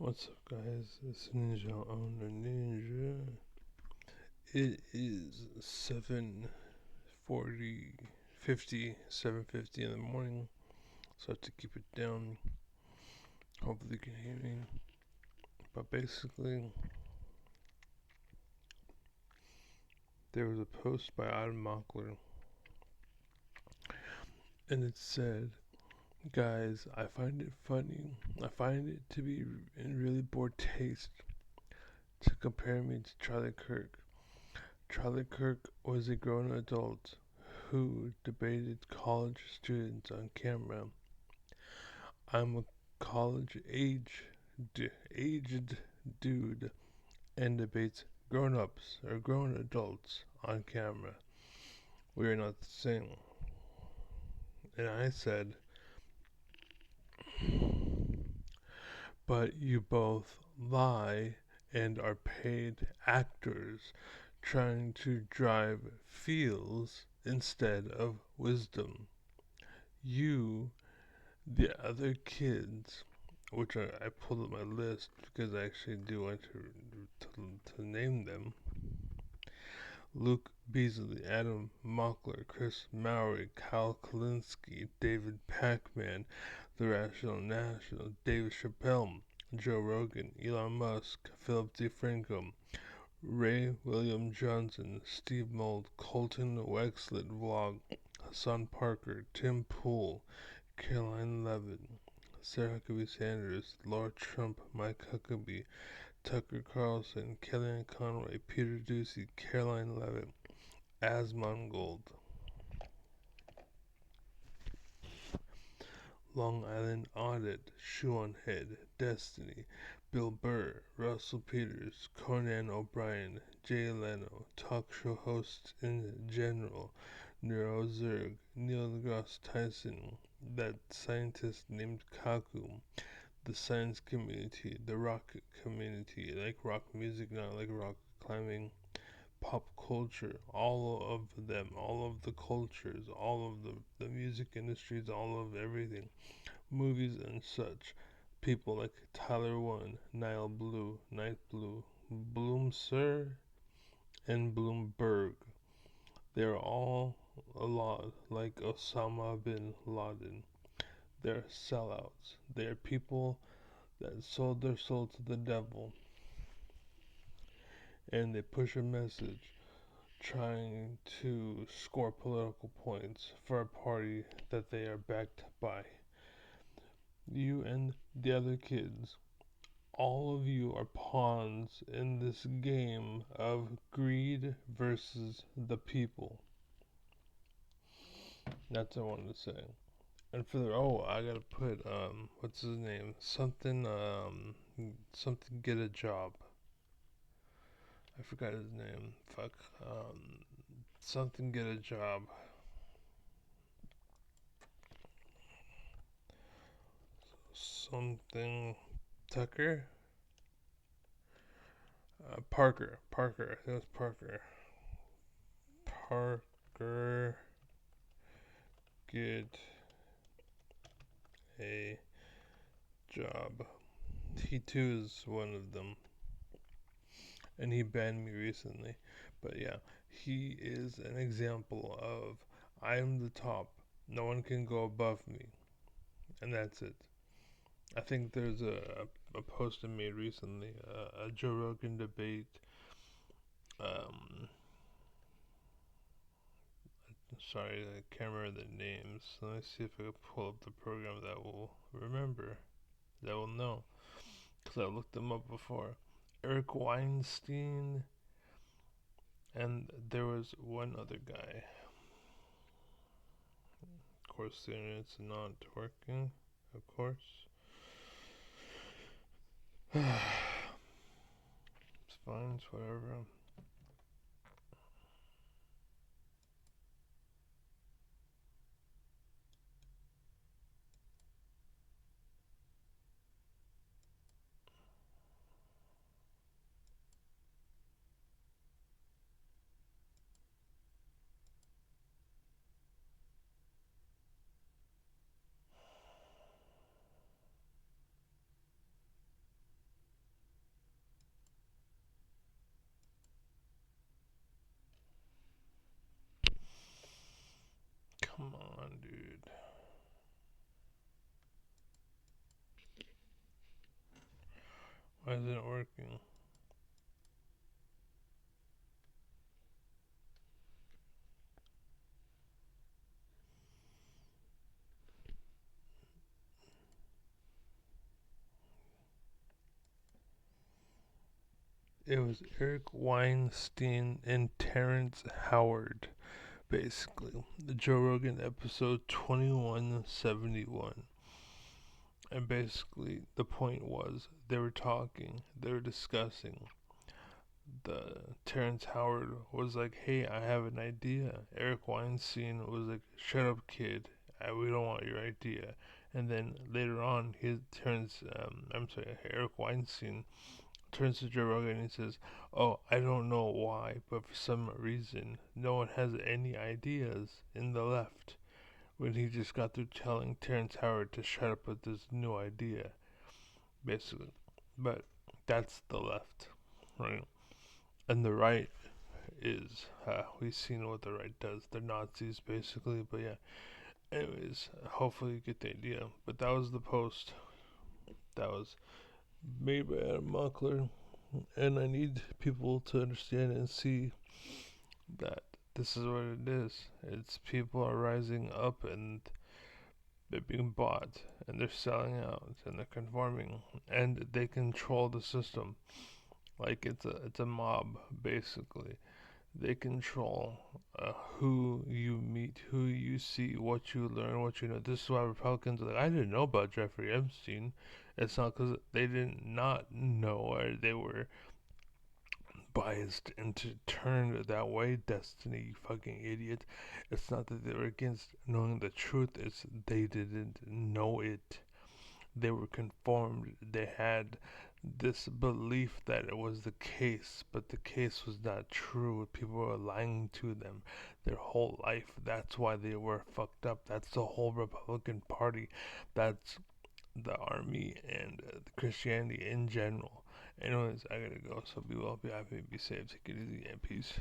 What's up, guys? It's Ninja Owner Ninja. It is 7:40, 7:50 in the morning, so I have to keep it down. Hopefully, you can hear me. But basically, there was a post by Mockler, and it said, "Guys, I find it funny. I find it to be in really poor taste to compare me to Charlie Kirk. Charlie Kirk was a grown adult who debated college students on camera. I'm a aged dude and debates grown-ups or grown adults on camera. We are not the same." And I said, "But you both lie and are paid actors trying to drive feels instead of wisdom. You, the other kids," which I pulled up my list because I actually do want to name them: Luke Beasley, Adam Mockler, Chris Mowry, Kyle Kalinske, David Pacman, The Rational National, David Chappelle, Joe Rogan, Elon Musk, Philip DeFranco, Ray William Johnson, Steve Mould, Colton Wexlet Vlog, Hassan Parker, Tim Pool, Caroline Levin, Sarah Huckabee Sanders, Laura Trump, Mike Huckabee, Tucker Carlson, Kellyanne Conway, Peter Ducey, Caroline Levitt, Asmongold, Long Island Audit, Shoe on Head, Destiny, Bill Burr, Russell Peters, Conan O'Brien, Jay Leno, talk show hosts in general, Nero Zerg, Neil deGrasse Tyson, that scientist named Kaku, the science community, the rock community, like rock music, not like rock climbing, pop culture, all of them, all of the cultures, all of the music industries, all of everything, movies and such. People like Tyler One, Nile Blue, Night Blue, Bloom Sir, and Bloomberg. They're all a lot like Osama bin Laden. They're sellouts. They're people that sold their soul to the devil, and they push a message trying to score political points for a party that they are backed by. You and the other kids, all of you are pawns in this game of greed versus the people. That's what I wanted to say. And for the I gotta put what's his name? Something get a job. I forgot his name. Fuck. Something get a job. Something Tucker. Parker. Parker. I think it was Parker. Parker get a job. He too is one of them. And he banned me recently. But yeah, he is an example of I am the top. No one can go above me. And that's it. I think there's a post I made recently, a Joe Rogan debate. Um, Sorry, I can't remember the names. Let me see if I can pull up the program that will remember, that will know. Because I looked them up before. Eric Weinstein, and there was one other guy. Of course, the internet's not working. Of course. It's fine, it's whatever. Why isn't it working? It was Eric Weinstein and Terrence Howard, basically. The Joe Rogan episode 2171. And basically, the point was they were discussing. Terrence Howard was like, "Hey, I have an idea." Eric Weinstein was like, "Shut up, kid. We don't want your idea." And then later on, Eric Weinstein turns to Joe Rogan and he says, "Oh, I don't know why, but for some reason, no one has any ideas in the left." When he just got through telling Terrence Howard to shut up with this new idea, basically. But that's the left, right? And the right is, we've seen what the right does. They're Nazis, basically. But yeah, anyways, hopefully you get the idea. But that was the post that was made by Adam Mockler. And I need people to understand and see that this is what it is. It's people are rising up and they're being bought and they're selling out and they're conforming and they control the system. Like it's a mob basically. They control who you meet, who you see, what you learn, what you know. This is why Republicans are like, I didn't know about Jeffrey Epstein. It's not because they did not know or they were biased and to turn that way, Destiny, you fucking idiot. It's not that they were against knowing the truth, it's they didn't know it. They were conformed. They had this belief that it was the case, but the case was not true. People were lying to them their whole life. That's why they were fucked up. That's the whole Republican Party. That's the army and the Christianity in general. Anyways, I gotta go. So be well, be happy, be safe, take it easy, and peace.